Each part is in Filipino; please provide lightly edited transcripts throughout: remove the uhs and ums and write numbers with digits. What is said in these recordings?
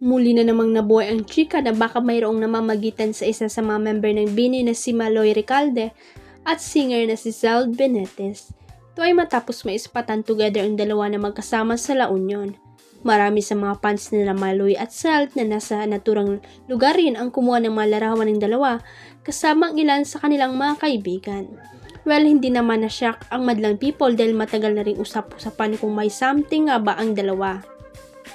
Muli na namang nabuhay ang chika na baka mayroong namamagitan sa isa sa mga member ng BINI na si Maloy Recalde at singer na si Zeld Benitez. Ito ay matapos maispatan together ang dalawa na magkasama sa La Union. Marami sa mga fans nila Maloy at Zeld na nasa naturang lugar rin ang kumuha ng mga larawan ng dalawa kasama ang ilan sa kanilang mga kaibigan. Well, hindi naman na-shock ang madlang people dahil matagal na rin usap-usapan kung may something nga ba ang dalawa.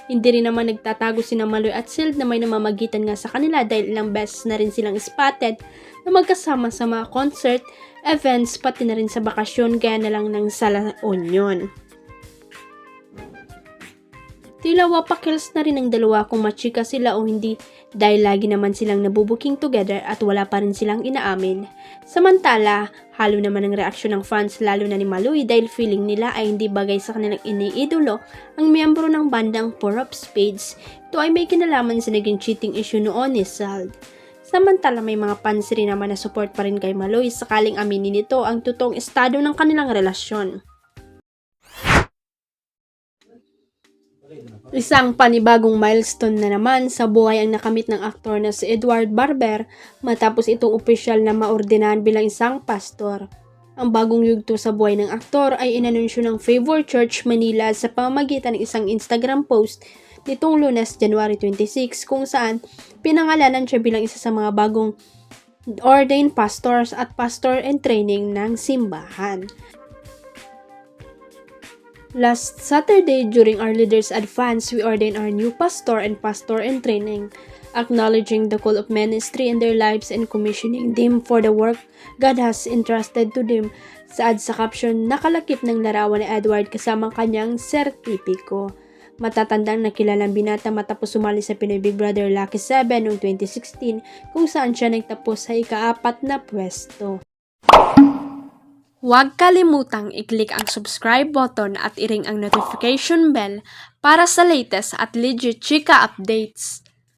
Hindi rin naman nagtatago sina Maloy at Zeld na may namamagitan nga sa kanila dahil ilang beses na rin silang spotted na magkasama sa mga concert, events, pati na rin sa bakasyon kaya na lang ng sa La Union. Tila wapakils na rin ang dalawa kung machika sila o hindi dahil lagi naman silang nabubuking together at wala pa rin silang inaamin. Samantala, halo naman ang reaksyon ng fans lalo na ni Maloy dahil feeling nila ay hindi bagay sa kanilang iniidolo ang miyembro ng bandang Four of Spades. Ito ay may kinalaman sa naging cheating issue noon ni Zeld. Samantala may mga fans rin naman na support pa rin kay Maloy sakaling aminin nito ang totoong estado ng kanilang relasyon. Isang panibagong milestone na naman sa buhay ang nakamit ng aktor na si Edward Barber matapos itong opisyal na maordinahan bilang isang pastor. Ang bagong yugto sa buhay ng aktor ay inanunsyo ng Favor Church Manila sa pamamagitan ng isang Instagram post nitong Lunes, January 26 kung saan pinangalanan siya bilang isa sa mga bagong ordained pastors at pastor in training ng simbahan. Last Saturday, during our Leaders Advance, we ordained our new pastor and pastor in training, acknowledging the call of ministry in their lives and commissioning them for the work God has entrusted to them. Saad sa caption, nakalakip ng larawan ni Edward kasama kanyang sertipiko. Matatandang nakilalang binata matapos sumali sa Pinoy Big Brother Lucky 7 noong 2016 kung saan siya nagtapos sa ika-4 na pwesto. Huwag kalimutang i-click ang subscribe button at i-ring ang notification bell para sa latest at legit chika updates.